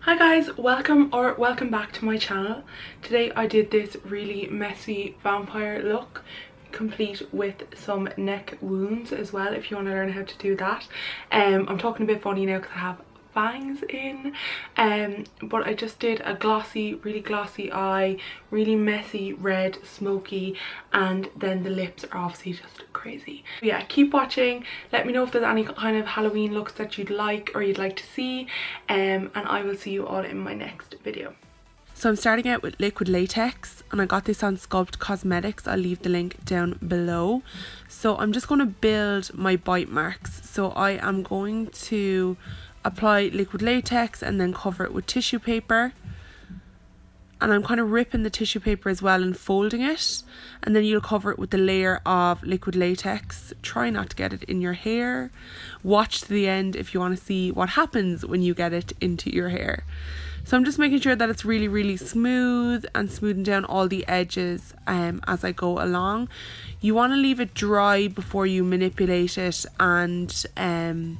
Hi guys, welcome back to my channel. Today I did this really messy vampire look, complete with some neck wounds as well, if you want to learn how to do that. I'm talking a bit funny now because I have fangs in, but I just did a really glossy eye, really messy red smoky, and then the lips are obviously just crazy. Yeah, keep watching, let me know if there's any kind of Halloween looks that you'd like or you'd like to see, and I will see you all in my next video. So I'm starting out with liquid latex, and I got this on Sculpt Cosmetics. I'll leave the link down below. So I'm just going to build my bite marks. So I am going to apply liquid latex and then cover it with tissue paper, and I'm kind of ripping the tissue paper as well and folding it, and then you'll cover it with the layer of liquid latex. Try not to get it in your hair. Watch to the end if you want to see what happens when you get it into your hair. So I'm just making sure that it's really smooth and smoothing down all the edges as I go along. You want to leave it dry before you manipulate it and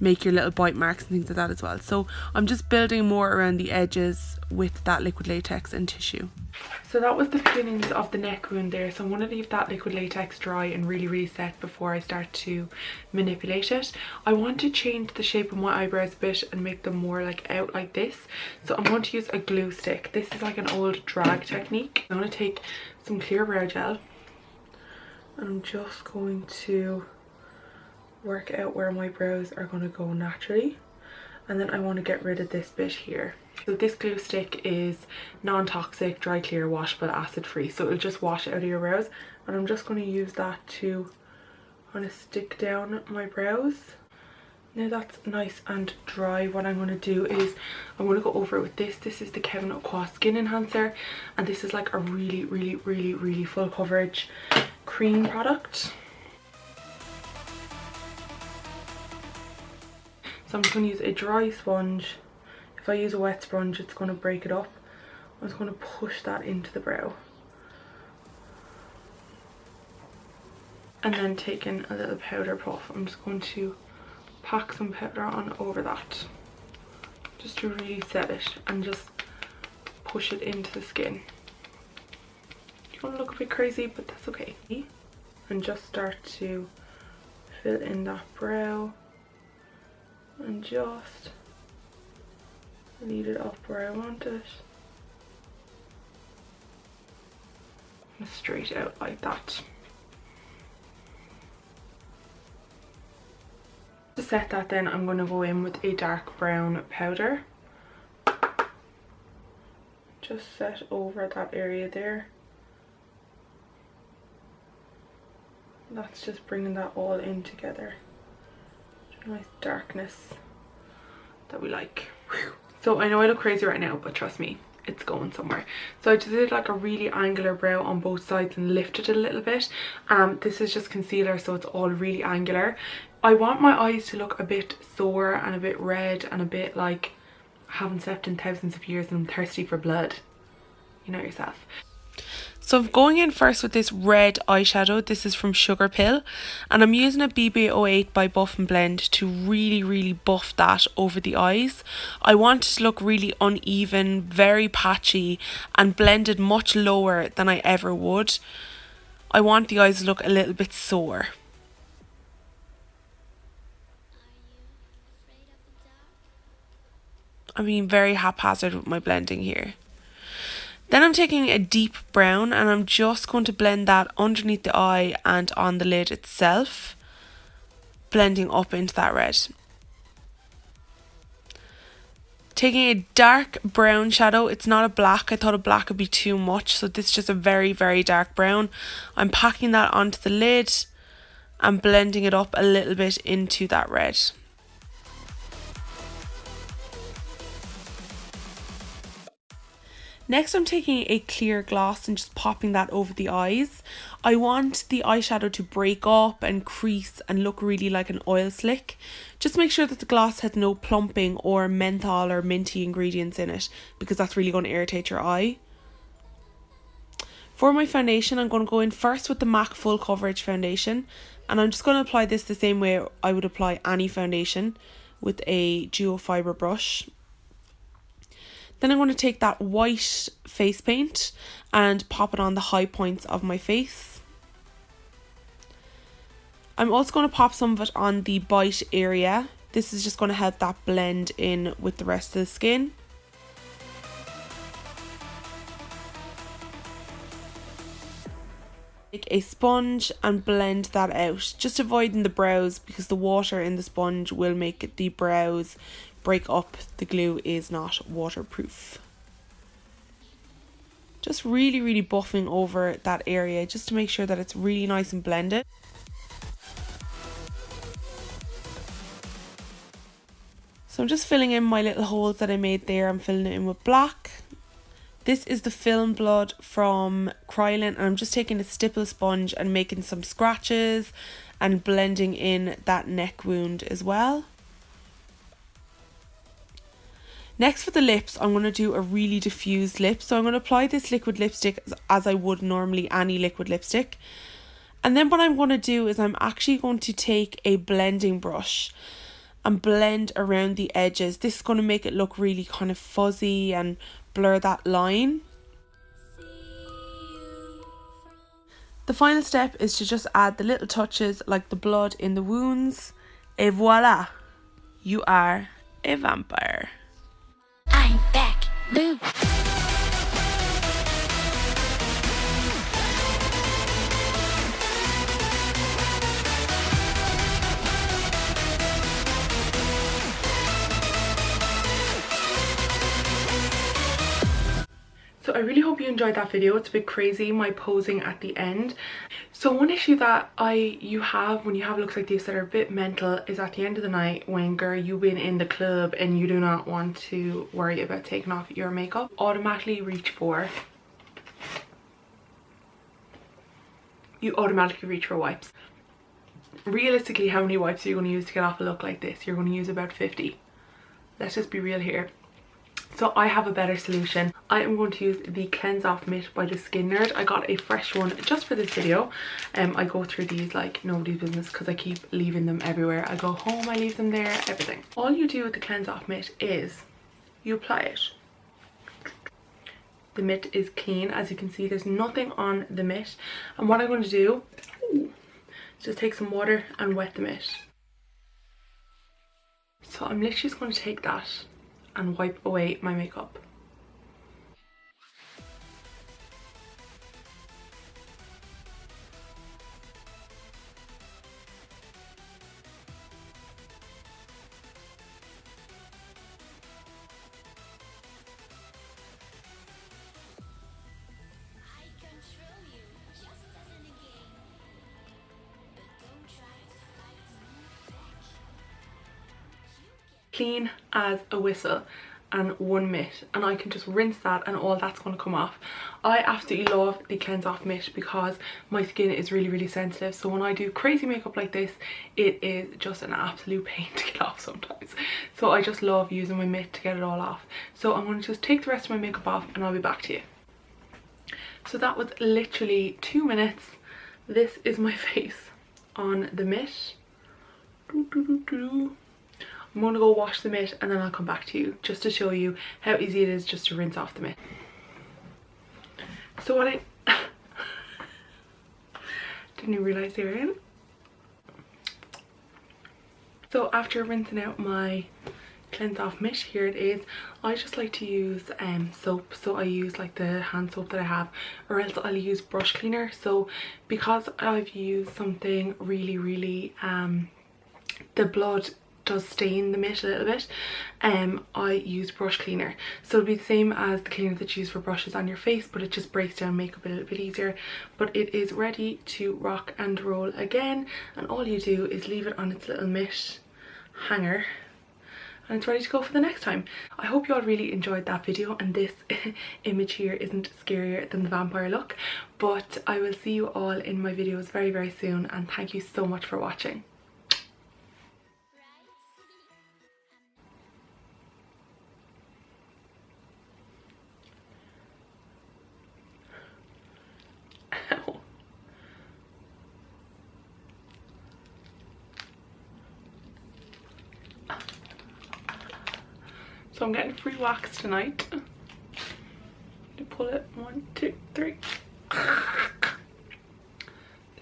make your little bite marks and things like that as well. So I'm just building more around the edges with that liquid latex and tissue. So that was the beginnings of the neck wound there. So I'm going to leave that liquid latex dry and really set before I start to manipulate it. I want to change the shape of my eyebrows a bit and make them more like out like this. So I'm going to use a glue stick. This is like an old drag technique. I'm going to take some clear brow gel and I'm just going to work out where my brows are going to go naturally, and then I want to get rid of this bit here. So this glue stick is non-toxic, dry clear, washable, acid free, so it'll just wash out of your brows, and I'm just going to use that to kind of stick down my brows. Now that's nice and dry, what I'm going to do is I'm going to go over it with this. This is the Kevyn Aucoin Skin Enhancer, and this is like a really full coverage cream product. So I'm just going to use a dry sponge. If I use a wet sponge, it's going to break it up. I'm just going to push that into the brow. And then taking a little powder puff, I'm just going to pack some powder on over that. Just to really set it and just push it into the skin. It's going to look a bit crazy, but that's okay. And just start to fill in that brow. And just lead it up where I want it, and straight out like that. To set that, then I'm going to go in with a dark brown powder, just set over that area there. That's just bringing that all in together. Nice darkness that we like. Whew. So I know I look crazy right now, but trust me, it's going somewhere. So I just did like a really angular brow on both sides and lifted it a little bit. This is just concealer, so it's all really angular. I want my eyes to look a bit sore and a bit red and a bit like I haven't slept in thousands of years and I'm thirsty for blood. You know yourself. So I'm going in first with this red eyeshadow. This is from Sugar Pill, and I'm using a BB08 by Buff and Blend to really buff that over the eyes. I want it to look really uneven, very patchy, and blended much lower than I ever would. I want the eyes to look a little bit sore. I'm being very haphazard with my blending here. Then I'm taking a deep brown and I'm just going to blend that underneath the eye and on the lid itself, blending up into that red. Taking a dark brown shadow, it's not a black, I thought a black would be too much, so this is just a very dark brown. I'm packing that onto the lid and blending it up a little bit into that red. Next I'm taking a clear gloss and just popping that over the eyes. I want the eyeshadow to break up and crease and look really like an oil slick. Just make sure that the gloss has no plumping or menthol or minty ingredients in it, because that's really going to irritate your eye. For my foundation, I'm going to go in first with the MAC Full Coverage Foundation, and I'm just going to apply this the same way I would apply any foundation, with a duo fibre brush. Then I'm going to take that white face paint and pop it on the high points of my face. I'm also going to pop some of it on the bite area. This is just going to help that blend in with the rest of the skin. Take a sponge and blend that out, just avoiding the brows because the water in the sponge will make the brows break up. The glue is not waterproof. Just really buffing over that area just to make sure that it's really nice and blended. So I'm just filling in my little holes that I made there. I'm filling it in with black. This is the Film Blood from Kryolan, and I'm just taking a stipple sponge and making some scratches and blending in that neck wound as well. Next for the lips, I'm going to do a really diffused lip. So I'm going to apply this liquid lipstick as I would normally any liquid lipstick. And then what I'm going to do is I'm actually going to take a blending brush and blend around the edges. This is going to make it look really kind of fuzzy and blur that line. The final step is to just add the little touches like the blood in the wounds. Et voila! You are a vampire. I'm back. Boo. So I really hope you enjoyed that video. It's a bit crazy, my posing at the end. So one issue that you have when you have looks like this that are a bit mental is at the end of the night when, girl, you've been in the club and you do not want to worry about taking off your makeup. Automatically reach for wipes. Realistically, how many wipes are you going to use to get off a look like this? You're going to use about 50. Let's just be real here. So I have a better solution. I am going to use the Cleanse Off Mitt by the Skin Nerd. I got a fresh one just for this video. I go through these like nobody's business because I keep leaving them everywhere. I go home, I leave them there, everything. All you do with the Cleanse Off Mitt is you apply it. The mitt is clean. As you can see, there's nothing on the mitt. And what I'm going to do is just take some water and wet the mitt. So I'm literally just going to take that and wipe away my makeup. Clean as a whistle and one mitt, and I can just rinse that and all that's going to come off. I absolutely love the Cleanse Off Mitt because my skin is really sensitive, so when I do crazy makeup like this it is just an absolute pain to get off sometimes. So I just love using my mitt to get it all off. So I'm going to just take the rest of my makeup off and I'll be back to you. So that was literally 2 minutes. This is my face on the mitt. I'm going to go wash the mitt and then I'll come back to you just to show you how easy it is just to rinse off the mitt. So what I didn't even realise they were in. So after rinsing out my Cleanse Off Mitt, here it is. I just like to use soap, so I use like the hand soap that I have, or else I'll use brush cleaner. So because I've used something really the blood does stain the mitt a little bit, I use brush cleaner. So it'll be the same as the cleaner that you use for brushes on your face, but it just breaks down makeup a little bit easier. But it is ready to rock and roll again, and all you do is leave it on its little mitt hanger and it's ready to go for the next time. I hope you all really enjoyed that video, and this image here isn't scarier than the vampire look, but I will see you all in my videos very soon, and thank you so much for watching. So I'm getting free wax tonight. to pull it. 1, 2, 3.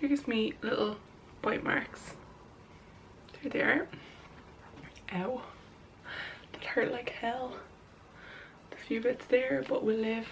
There's me little bite marks. There they are. Ow. That hurt like hell. A few bits there, but we'll live.